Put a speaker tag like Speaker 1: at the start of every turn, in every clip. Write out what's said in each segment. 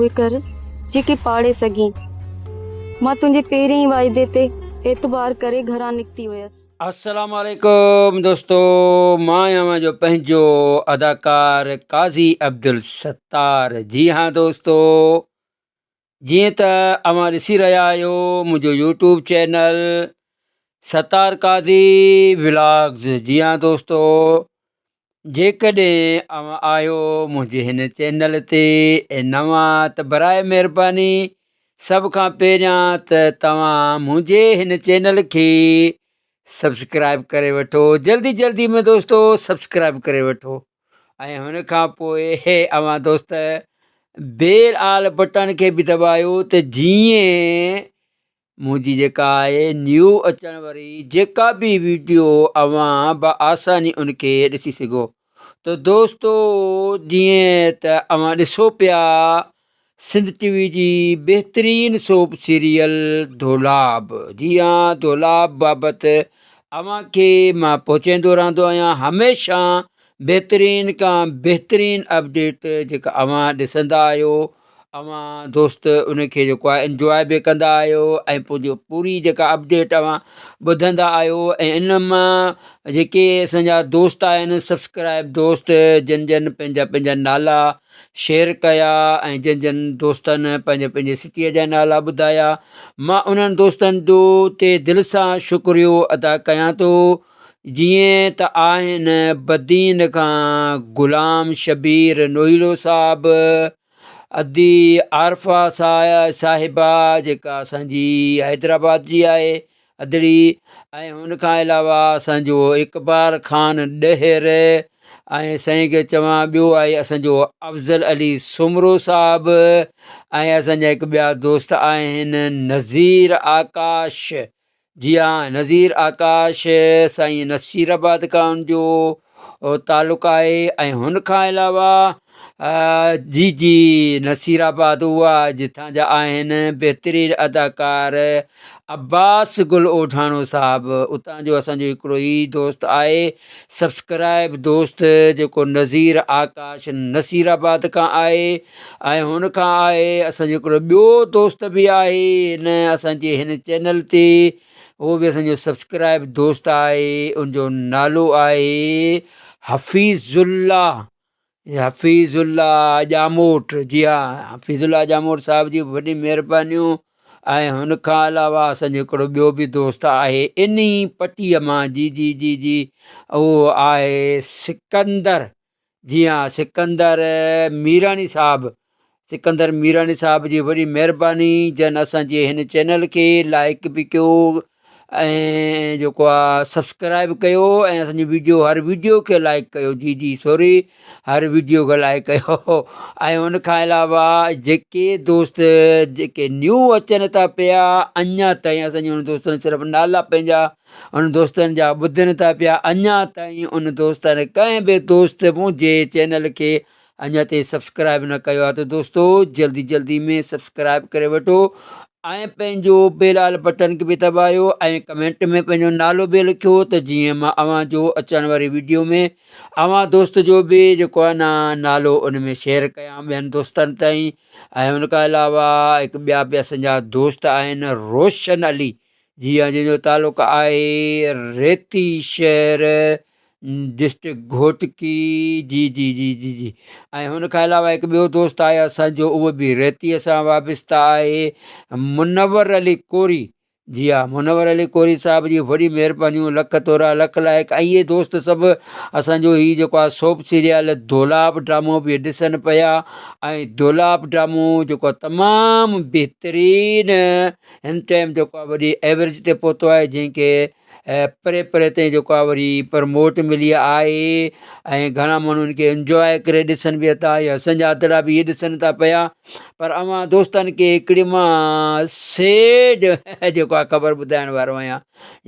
Speaker 1: उहे कर जेके पाड़े सघीं। मां तुंहिंजे पहिरें ई वाइदे ते एतबार करे घरां निकिती हुयसि।
Speaker 2: अस्सलाम वालेकुम दोस्तो, मां आहियां जो पंहिंजो अदाकार काज़ी अब्दुल सत्तार। जी हाँ दोस्तो, जीअं त अवां ॾिसी रहिया आहियो मुंहिंजो यूट्यूब चैनल सत्तार काज़ी व्लॉग्स। जी हाँ दोस्तो, जेकॾहिं अवां आहियो मुंहिंजे हिन चैनल ते नवां त बराए महिरबानी सभ खां पहिरियां त तव्हां मुंहिंजे हिन चैनल खे सब्सक्राइब करे वठो, जल्दी में दोस्तो सब्सक्राइब करे वठो। ऐं हुन खां पोइ अवां दोस्त बेल आल बटन खे बि दबायो त जीअं मुंहिंजी जेका आहे न्यू अचण वारी जेका बि वीडियो अवां बआसानी उनखे ॾिसी सघो। त दोस्तो जीअं त अवां ॾिसो पिया सिंध टीवी जी बहितरीन सोप सीरियल दोलाब। जी हाँ, दोलाब बाबति अवां खे मां पहुचाईंदो रहंदो आहियां हमेशह बहितरीन खां बहितरीन अपडेट जेका अवां ॾिसंदा आहियो। अवां दोस्त उनखे जेको आहे इंजॉय बि कंदा आहियो ऐं पोइ पूरी जेका अपडेट अवां ॿुधंदा आहियो। ऐं इन मां जेके असांजा दोस्त आहिनि सब्सक्राइब दोस्त जिन जिन पंहिंजा नाला शेयर कया ऐं जिन दोस्तनि पंहिंजे सिटीअ जा नाला ॿुधाया, मां उन्हनि दोस्तनि जो ते दिलि सां शुक्रियो अदा कयां थो। जीअं त आहिनि बदीन खां गुलाम शबीर नोहिलो साहब, अदी आरफा साहिबा जेका असांजी हैदराबाद जी आहे अदड़ी, ऐं हुन खां अलावा असांजो इकबाल ख़ान ॾहिर, ऐं साईं खे चवां ॿियो आहे असांजो अफ़ज़ल अली सुमरो साहब, ऐं असांजा हिकु ॿिया दोस्त आहिनि नज़ीर आकाश। जी हाँ, नज़ीर आकाश साईं नसीराबाद खां उनजो तालुक़ आहे। ऐं हुन खां अलावा जी नसीराबाद उहा जितां जा आहिनि बहितरीन अदाकार अब्बास गुल ओढाणो साहब, उतां जो असांजो हिकिड़ो ई दोस्त आहे सब्सक्राइब दोस्त जेको नज़ीर आकाश नसीराबाद खां आहे। ऐं हुन खां आहे असांजो हिकिड़ो ॿियो दोस्त बि आहे हिन असांजे हिन चैनल ते, उहो बि असांजो सब्सक्राइब दोस्त आहे, उनजो नालो आहे हफ़ीज़ुल्ला जामोट। जी हाँ, हफ़ीज़ुल्ला जामोट साहिब जी वॾी महिरबानियूं। ऐं हुन खां अलावा असांजो हिकिड़ो ॿियो बि दोस्त आहे इन पटीअ मां, जी उहो आहे सिकंदर। जी हाँ, सिकंदर मीरानी साहब जी वॾी महिरबानी जन असांजे हिन चैनल खे लाइक बि कयो ऐं जेको आहे सब्सक्राइब कयो ऐं असांजी हर वीडियो खे लाइक कयो। जी सॉरी, हर वीडियो खे लाइक कयो। ऐं हुन खां अलावा जेके दोस्त जेके न्यू अचनि था पिया अञा ताईं असांजे उन दोस्तनि सिर्फ़ु नाला पंहिंजा उन दोस्तनि जा ॿुधनि था पिया, अञा ताईं उन दोस्तनि कंहिं बि दोस्त मुंहिंजे चैनल खे अञा ताईं सब्सक्राइब न कयो आहे। त दोस्तो जल्दी में सब्सक्राइब करे वठो ऐं पंहिंजो बेल आल बटन खे बि दबायो ऐं कमेंट में पंहिंजो नालो बि लिखियो त जीअं मां अवां जो अचण वारी वीडियो में अवां दोस्त जो बि जेको आहे नालो उन में शेयर कयां ॿियनि दोस्तनि ताईं। ऐं हुन खां अलावा हिकु ॿिया बि असांजा दोस्त आहिनि रोशन अली। जी हाँ, जंहिंजो तालुक़ु आहे रेती शहर डिस्ट्रिक्ट घोटकी। जी। ऐं हुन खां अलावा हिकु ॿियो दोस्त आहे असांजो, उहो बि रेतीअ सां वाबस्ता आहे, मुनवर अली कोरी। जी हाँ, मुनवर अली कोरी साहिब जी वॾी महिरबानियूं, लख तोरा लख लाइक। ऐं इहे दोस्त सभु असांजो हीउ जेको आहे सोप सीरियल दोलाब ड्रामो बि ॾिसनि पिया। ऐं दोलाब ड्रामो जेको आहे तमामु बहितरीन हिन टाइम जेको आहे वरी एवरेज ते पहुतो आहे, जंहिंखे परे ताईं जेको आहे वरी प्रमोट मिली आहे। ऐं घणा माण्हू इनखे इंजॉय करे ॾिसनि बि था, या असांजा अदड़ा बि इहे ॾिसनि था पिया। पर अवां दोस्तनि खे हिकिड़ी मां सेड जेको आहे ख़बर ॿुधाइण वारो आहियां,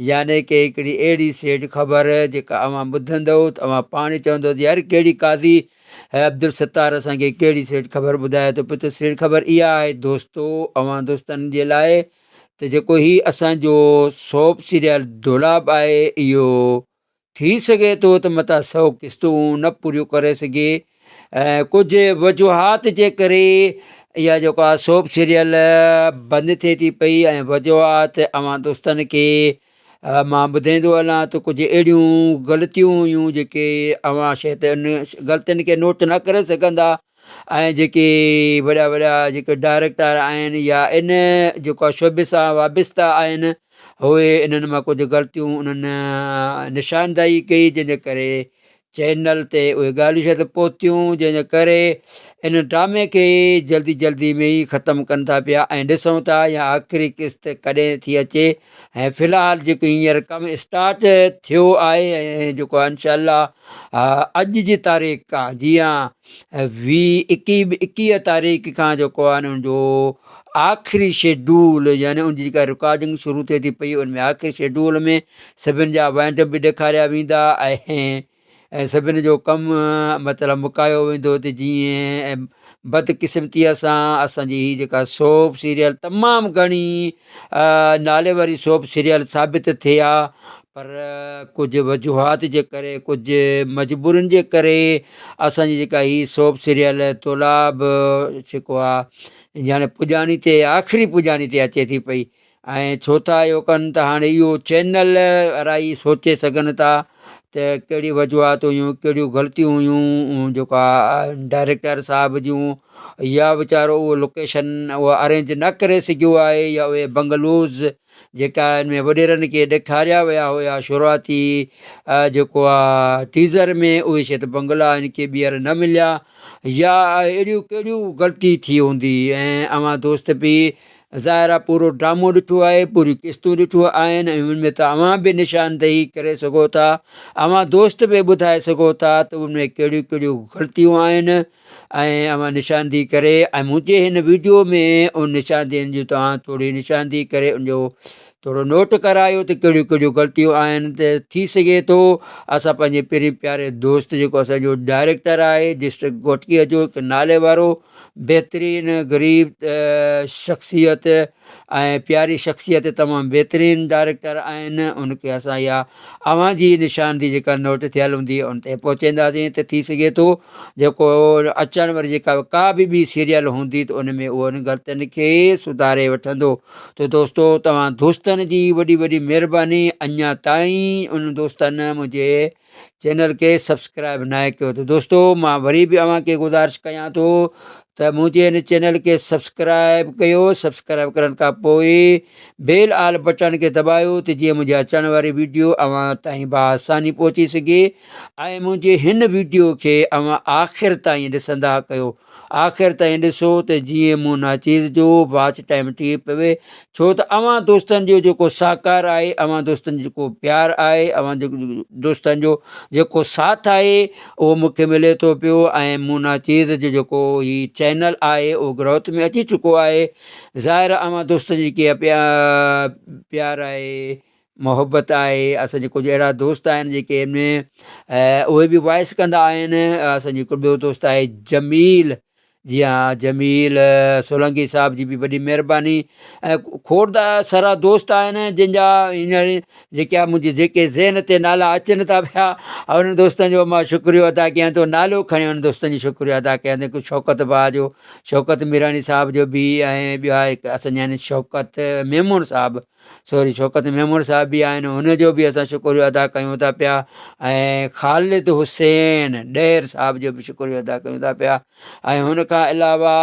Speaker 2: यानी की हिकिड़ी अहिड़ी सेड ख़बर जेका अवां ॿुधंदव त अवां पाण ई चवंदव यार कहिड़ी काज़ी अब्दुल सत्तार असांखे कहिड़ी सेड ख़बर ॿुधाए थो पियो। त सेड ख़बर इहा आहे दोस्तो अवां दोस्तनि जे लाइ त जेको ही असांजो सोप सीरियल दोलाब आहे, इहो थी सघे थो त मता 100 क़िस्तूं न पूरियूं करे सघे। कुझु वजूहात जे करे इहा जेको आहे सोप सीरियल बंदि थिए थी पई ऐं वजो आहे त अवां दोस्तनि खे मां ॿुधाईंदो हलां त कुझु अहिड़ियूं ग़लतियूं हुयूं जेके अवां शैतान ग़लतियुनि खे नोट न करे सघंदा ऐं जेके वॾा वॾा जेके डायरेक्टर आहिनि या इन जेको आहे शोबे सां वाबिस्ता आहिनि उहे इन्हनि मां कुझु ग़लतियूं उन्हनि निशानदाही कई जंहिंजे करे चैनल ते उहे ॻाल्हियूं शायदि पहुतियूं जंहिंजे करे इन ड्रामे खे जल्दी जल्दी में ई ख़तमु कनि था पिया ऐं ॾिसूं था या आख़िरी क़िस्त कॾहिं थी अचे ऐं फ़िलहालु जेको हींअर कमु स्टार्ट थियो आहे ऐं जेको आहे इनशाला अॼु जी तारीख़ खां जीअं 21 तारीख़ खां जेको आहे उनजो आख़िरी शेड्यूल यानी उनजी जेका रिकॉर्डिंग शुरू थिए थी पई उनमें आख़िरी शेड्यूल में सभिनि जा वाइंड बि ॾेखारिया वेंदा ऐं सभिनी जो कमु मतिलबु मुकायो वेंदो त जीअं बदकिस्मतीअ सां असांजी हीअ जेका सोप सीरियल तमामु घणी नाले वारी सोप सीरियल साबित थिए आहे पर कुझु वजूहात जे करे कुझु मजबूरियुनि जे करे असांजी जेका हीअ सोप सीरियल तौलाब जेको आहे यानी पुॼाणी ते आख़िरी पुॼाणी ते अचे थी पई ऐं छो था इहो कनि त हाणे इहो चैनल वारा ई सोचे सघनि था त कहिड़ी वजूहात हुयूं कहिड़ियूं ग़लतियूं हुयूं जेका डायरेक्टर साहिब जूं या वीचारो उहो लोकेशन उहा अरेंज न करे सघियो आहे या उहे बंगलूज़ जेका हिन में वॾेरनि खे ॾेखारिया विया हुया शुरूआती जेको आहे टीज़र में उहे शायदि बंगला हिनखे ॿीहर न मिलिया या अहिड़ियूं कहिड़ियूं ग़लती थी हूंदी ऐं अवां दोस्त बि ज़ाहिर आहे पूरो ड्रामो ॾिठो आहे पूरियूं क़िस्तूं ॾिठियूं आहिनि ऐं उनमें त अवां बि निशानदेही करे सघो था अवां दोस्त बि ॿुधाए सघो था त उनमें कहिड़ियूं कहिड़ियूं ग़लतियूं आहिनि ऐं अवां निशानदेही करे ऐं मुंहिंजे हिन वीडियो में उन निशानदेहियुनि जी तव्हां थोरी निशानदेही करे उनजो थोरो नोट करायो त कहिड़ियूं कहिड़ियूं ग़लतियूं आहिनि त थी सघे थो असां पंहिंजे पहिरीं प्यारे दोस्त जेको असांजो डायरेक्टर आहे डिस्ट्रिक्ट घोटकीअ जो हिकु नाले वारो बहितरीनु ग़रीब शख़्सियत ऐं प्यारी शख़्सियत तमामु बहितरीनु डायरेक्टर आहिनि उनखे असां इहा अवां जी निशानदेही जेका नोट थियल हूंदी उन ते पहुचाईंदासीं त थी सघे थो जेको अचण वारी जेका का बि ॿी सीरियल हूंदी त उन में उहो उन ग़लतियुनि खे सुधारे वठंदो त दोस्तो तव्हां दोस्तनि जी वॾी वॾी महिरबानी अञा ताईं उन दोस्तनि मुंहिंजे चैनल खे सब्सक्राइब न कयो त दोस्तो मां वरी बि अव्हांखे गुज़ारिश कयां थो त मुंहिंजे हिन चैनल खे सब्सक्राइब कयो सब्सक्राइब करण खां पोइ बेल आल बटन खे दॿायो त जीअं मुंहिंजे अचण वारी वीडियो अव्हां ताईं बआसानी पहुची सघे ऐं मुंहिंजे हिन वीडियो खे अव्हां आख़िर ताईं ॾिसंदा कयो आख़िर ताईं ॾिसो त जीअं मूं नाचीज़ जो वॉच टाइम थी पवे छो त अव्हां दोस्तनि जो जेको साकार आहे अव्हां दोस्तनि जो जेको प्यारु आहे अव्हां दोस्तनि जो जेको साथ आहे उहो मूंखे मिले थो पियो ऐं मूं नाचीज़ जो जेको हीउ चैनल आहे उहो ग्रोथ में अची चुको आहे ज़ाहिर अव्हां दोस्तनि जी जेकी प्यारु आहे मोहबत आहे असांजे कुझु अहिड़ा दोस्त आहिनि जेके हिन में उहे बि वॉइस कंदा आहिनि असांजो हिकु ॿियो दोस्त आहे जमील जी हा जमील सोलंकी साहिब जी बि वॾी महिरबानी ऐं खोड़ सारा दोस्त आहिनि जंहिंजा हींअर जेके आहे मुंहिंजे जेके ज़हन ते नाला अचनि था पिया उन्हनि दोस्तनि जो मां शुक्रियो अदा कयां थो नालो खणी उन दोस्तनि जो शुक्रियो अदा कयां थो हिकु शौकत भाउ जो शौकत मीरानी साहिब जो बि ऐं ॿियो आहे हिकु असांजा आहिनि शौकत मेमूर साहिबु शौकत मेमूर साहिब बि आहिनि हुनजो बि असां शुक्रियो अदा कयूं था पिया ऐं ख़ालिद हुसैन ॾेर साहिब जो बि शुक्रियो अदा कयूं था पिया ऐं हुन खां अलावा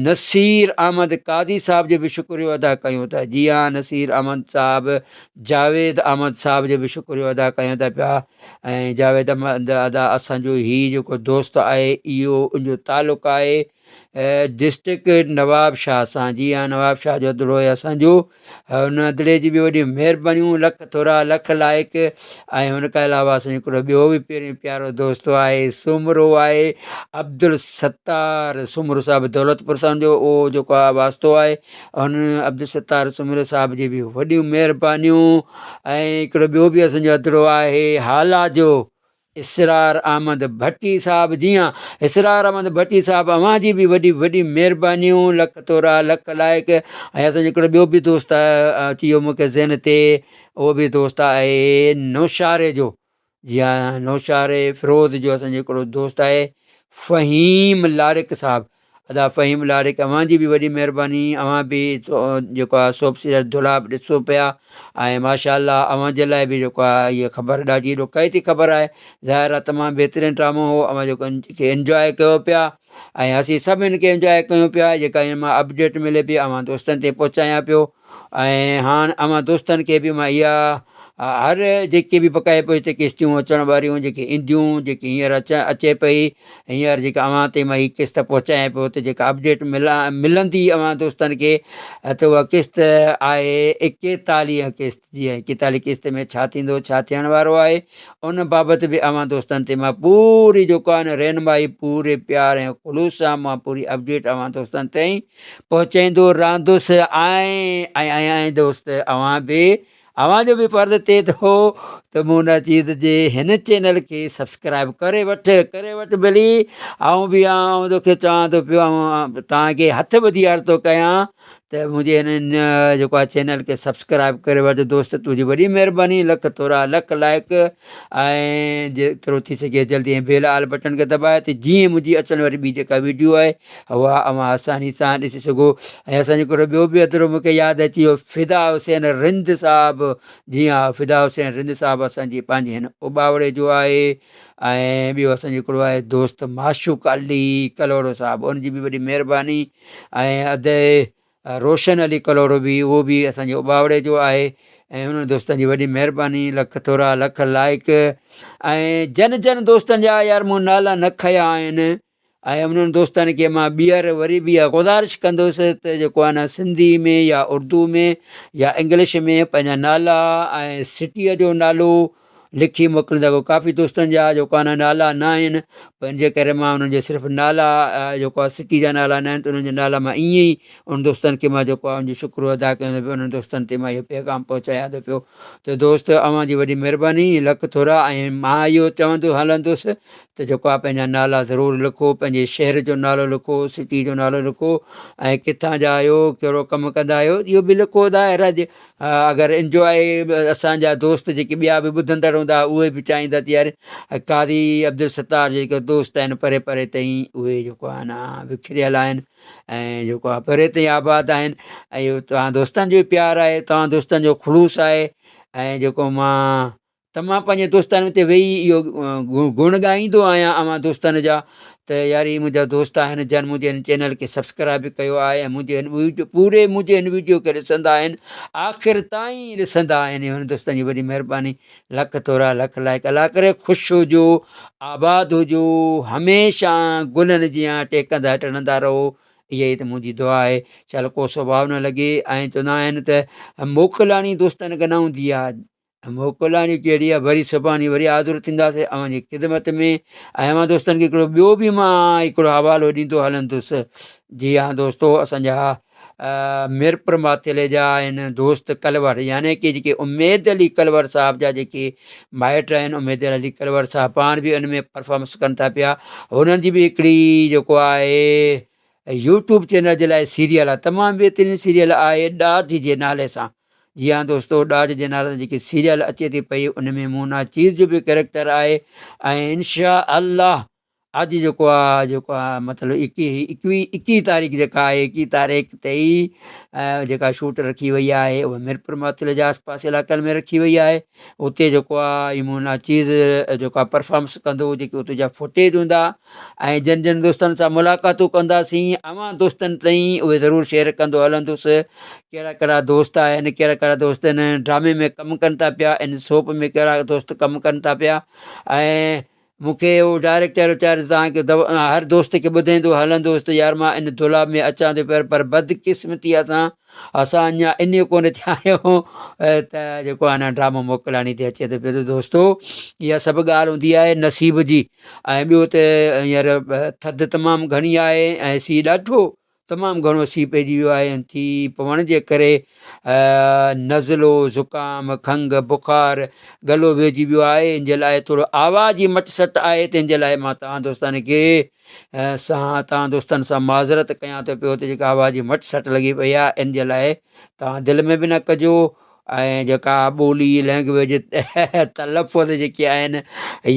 Speaker 2: नसीर अहमद काज़ी साहिब जो बि शुक्रियो अदा कयूं था जी हा नसीर अहमद साहिबु जावेद अहमद साहिब जो बि शुक्रियो अदा कयूं था पिया ऐं जावेद अहमद अदा असांजो हीउ जेको दोस्त आहे इहो उनजो तालुक़ु आहे डिस्ट्रिक्ट नवाब शाह सां जी हा नवाब शाह जो अदिड़ो आहे असांजो हुन अदिड़े जी बि वॾियूं महिरबानियूं लख थोरा लख लाइक़ ऐं हुन खां अलावा असांजो हिकिड़ो ॿियो बि पहिरीं प्यारो दोस्त आहे सुमरो आहे अब्दुल सत्तार सुमरो साहिबु दौलतपुर सां जो उहो जेको आहे वास्तो आहे हुन अब्दुल सत्तार सुमरो साहिब जी बि वॾियूं महिरबानियूं ऐं हिकिड़ो ॿियो बि असांजो अदिड़ो आहे हाला जो इसरार अहमद भट्टी साहिबु जी हाँ इसरार अहमद भट्टी साहिबु अव्हां जी बि वॾी वॾी महिरबानियूं लख तोरा लख लाइक़ ऐं असांजो हिकिड़ो ॿियो बि दोस्त आहे अची वियो मूंखे ज़हन ते उहो बि दोस्त आहे नौशारे जो जी हा नौशारे फिरोज़ जो असांजो हिकिड़ो दोस्त आहे फ़हीम लारिक साहिबु अदा फ़हीम लारिक अव्हांजी बि वॾी महिरबानी। अव्हां बि जेको आहे सोप सीरियल दुलाब ॾिसो पिया ऐं माशाअल्लाह अव्हांजे लाइ बि जेको आहे इहा ख़बर ॾाढी ॾुखाइती ख़बर आहे। ज़ाहिर आहे तमामु बहितरीनु ड्रामो हो। अव्हां जेको इंजॉय कयो पिया ऐं असीं सभु हिन खे इंजॉय कयूं पिया। जेका हिन मां अपडेट मिले पई अव्हां दोस्तनि ते पहुचायां पियो ऐं हाणे अव्हां दोस्तनि खे बि मां इहा हर जेके बि बकाए पई हिते किश्तियूं अचण वारियूं जेके ईंदियूं जेकी हींअर अचे पई हींअर जेका अव्हां ते मां हीअ किस्त पहुचायां पियो हुते जेका अपडेट मिलंदी अव्हां दोस्तनि खे त उहा किस्त आहे 41 किस्त। जी 41 किस्त में छा थींदो छा थियण वारो आहे उन बाबति बि अव्हां दोस्तनि ते मां पूरी जेको आहे न रहनुमाई पूरे प्यार ऐं ख़ुलूस सां मां पूरी अपडेट अव्हां दोस्तनि ताईं पहुचाईंदो रहंदुसि। ऐं दोस्त अव्हांजो बि फर्ज़ु थिए थो त मुन अजीज़ जे हिन चैनल खे सब्सक्राइब करे वठि भली। ऐं बि तोखे चवां थो पियो तव्हांखे हथ ॿधी अर्ज़ु थो कयां त मुंहिंजे हिन जेको आहे चैनल खे सब्सक्राइब करे वठि दोस्त। तुंहिंजी वॾी महिरबानी। लख थोरा लख लाइक ऐं जेतिरो थी सघे जल्दी ऐं बेल आल बटन खे दॿाए त जीअं मुंहिंजी अचण वारी ॿी जेका वीडियो आहे उहा अव्हां आसानी सां ॾिसी सघो। ऐं असांजे हिकिड़ो ॿियो बि अदिरो मूंखे यादि अची वियो फ़िदा हुसैन रिंद साहिबु। जी हा फ़िदा हुसैन रिंद साहिबु असांजी पंहिंजे हिन उॿावड़े जो आहे। ऐं ॿियो असांजो हिकिड़ो आहे दोस्त माशूक अली कलोड़ो साहिबु उनजी बि वॾी महिरबानी। ऐं रोशन अली कलोड़ो बि उहो बि असांजे उॿावड़े जो आहे ऐं उन्हनि दोस्तनि जी वॾी महिरबानी। लख थोरा लख लाइक ऐं जन दोस्तनि जा यार मूं नाला न खया आहिनि ऐं उन्हनि दोस्तनि खे मां ॿीहर वरी बि इहा गुज़ारिश कंदुसि त जेको आहे न सिंधी में या उर्दू में या इंग्लिश में पंहिंजा नाला ऐं सिटीअ जो नालो लिखी मोकिलींदा को काफ़ी दोस्तनि जा जेको आहे न नाला न आहिनि पंहिंजे करे मां उन्हनि जे सिर्फ़ु नाला जेको आहे सिटी जा नाला न आहिनि त उन्हनि जा नाला मां ईअं ई उन दोस्तनि खे मां जेको आहे उनजो शुक्र अदा कयां थो पियो। उन्हनि दोस्तनि ते मां इहो पैगाम पहुचायां थो पियो त दोस्त अव्हांजी वॾी महिरबानी लख थोरा। ऐं मां इहो चवंदो हलंदुसि त जेको आहे पंहिंजा नाला ज़रूरु लिखो पंहिंजे शहर जो नालो लिखो सिटी जो नालो लिखो ऐं किथां जा आहियो कहिड़ो कमु कंदा आहियो इहो बि लिखो। ज़ाहिर अगरि इंजॉय असांजा दोस्त जेके ॿिया बि ॿुधंदड़ हूंदा उहे बि चाहींदा त यार क़ादी अब्दुल सत्तार जेके दोस्त आहिनि परे परे ताईं उहे जेको आहे न विखरियल आहिनि ऐं जेको आहे परे ताईं आबाद आहिनि ऐं इहो तव्हां दोस्तनि जो प्यारु आहे तव्हां दोस्तनि जो ख़ुलूस आहे। ऐं जेको मां तमामु पंहिंजे दोस्तनि ते वेही इहो गुण ॻाईंदो आहियां अव्हां दोस्तनि जा त यार ही मुंहिंजा दोस्त आहिनि जन मुंहिंजे हिन चैनल खे सब्सक्राइब बि कयो आहे ऐं मुंहिंजे हिन वीडियो खे ॾिसंदा आहिनि आख़िर ताईं ॾिसंदा आहिनि। हुन दोस्तनि जी वॾी महिरबानी। लख थोरा लख लाइक। अला करे ख़ुशि हुजो आबाद हुजो हमेशह गुलनि जीअं टेकंदा टिणंदा रहो इहा ई त मुंहिंजी दुआ आहे। चल को स्वभाव न लॻे ऐं चवंदा आहिनि त मोकिलाणी दोस्तनि खे न हूंदी आहे मोकिलाणी कहिड़ी आहे वरी सुभाणे वरी हाज़िर थींदासीं अव्हांजी ख़िदमत में। ऐं अव्हां दोस्तनि खे हिकिड़ो ॿियो बि मां हिकिड़ो हवालो ॾींदो हलंदुसि। जी हा दोस्तो असांजा मिरपुर माथेले जा आहिनि दोस्त कलवर यानी कि जेके उमेद अली कलवर साहिब जा जेके माइट आहिनि उमेद अली कलवर साहिबु पाण बि उन में परफॉर्मेंस कनि था पिया। हुननि जी बि हिकिड़ी जेको आहे यूट्यूब चैनल जे लाइ सीरियल आहे तमामु बहितरीनु सीरियल आहे ॾाज जे नाले सां। जी हा दोस्तो ॾाज जे नाले सां जेकी सीरियल अचे थी पई उन में मोना चीज़ जो बि कैरेक्टर आहे ऐं इनशा अल्लाह अॼु जेको आहे मतिलबु 21 तारीख़ जेका आहे 21 तारीख़ ते ई जेका शूट रखी वई आहे उहा मिरपुर माथेले जे आस पास इलाइक़नि में रखी वई आहे। उते जेको आहे मोना चीज़ जेको आहे परफॉर्मेंस कंदो जेके उते जा फुटेज हूंदा ऐं जन दोस्तनि सां मुलाक़ातूं कंदासीं अव्हां दोस्तनि ताईं उहे ज़रूरु शेयर कंदो हलंदुसि। कहिड़ा कहिड़ा दोस्त आहिनि कहिड़ा कहिड़ा दोस्त आहिनि ड्रामे में कमु कनि था पिया इन सोप में कहिड़ा दोस्त कमु कनि था पिया। ऐं मूंखे उहो डायरेक्टर वीचारे तव्हांखे हर दोस्त खे ॿुधाईंदो हलंदुसि त यार मां इन दुलाब में अचां थो पियो पर बदकिस्मतीअ असां अञा इन कोन थिया आहियूं त जेको आहे न ड्रामो मोकिलाणी ते अचे थो पियो। दोस्तो इहा सभु ॻाल्हि हूंदी आहे नसीब जी। ऐं ॿियो त हींअर थधि तमामु घणी आहे ऐं सीउ ॾाढो तमामु घणो सीउ पइजी वियो आहे ऐं थी पवण जे करे नज़लो ज़ुकाम खंघि बुखार गलो वेहिजी वियो आहे। इन जे लाइ थोरो आवाज़ जी मट सट आहे तंहिंजे लाइ मां तव्हां दोस्तनि खे तव्हां दोस्तनि सां माज़रत कयां थो पियो त जेका आवाज़ जी मट सट लॻी पई आहे इन जे लाइ तव्हां दिलि में बि न कजो ऐं जेका ॿोली लैंग्वेज तलफ़ुज़ जेके आहिनि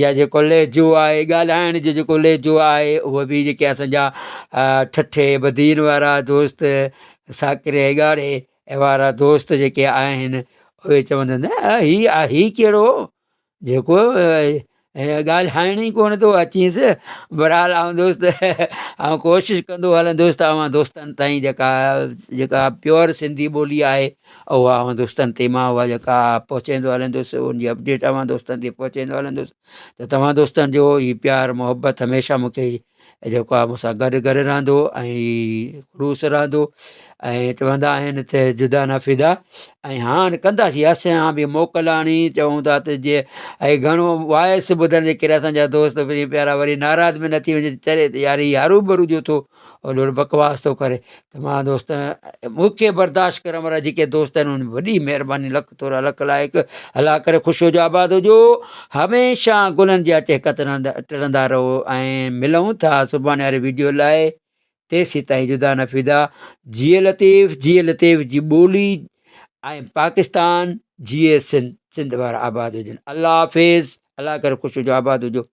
Speaker 2: या जेको लहजो आहे ॻाल्हाइण जो जेको लहजो आहे उहे बि जेके असांजा ठठे बदीन वारा दोस्त साकिरे ॻाढ़े वारा दोस्त जेके आहिनि उहे चवंदा आहिनि ही कहिड़ो जेको ॻाल्हाइण ई कोन थो अचीसि। बहरहाल आउं दोस्त ऐं कोशिशि कंदो हलंदुसि त अवां दोस्तनि ताईं जेका प्योर सिंधी ॿोली आहे उहा अवां दोस्तनि ते मां उहा जेका पहुचाईंदो हलंदुसि उनजी अपडेट अवां दोस्तनि ते पहुचाईंदो हलंदुसि त तव्हां दोस्तनि जो हीउ प्यारु मुहबत हमेशह मूंखे जेको आहे मूंसां गॾु गॾु रहंदो ऐं ख़ुलूस रहंदो। ऐं चवंदा आहिनि त जुदा न फिदा। ऐं हाणे कंदासीं असां बि मोकल आणी चऊं था त जीअं ऐं घणो वॉइस ॿुधण जे करे असांजा दोस्त पंहिंजे प्यारा वरी नाराज़ बि न थी वञे चरे त यार ही हरू भरू जो थो ओॾो बकवास थो करे त मां दोस्त मूंखे बर्दाश्त करण वारा जेके दोस्त आहिनि उन वॾी महिरबानी लख थोरा लख लाइक़ अला करे ख़ुशि हुजो आबाद हुजो हमेशह गुलनि जा चहकत टिरंदा रहो ऐं मिलूं था सुभाणे वारे वीडियो लाइ। तेसीं ताईं जुदा न फिदा। जीअ लतीफ़ जी ॿोली ऐं पाकिस्तान जीअ सिंध वारा आबाद हुजनि। अलाह हाफ़िज़। अलाह करे ख़ुशि हुजो आबाद हुजो।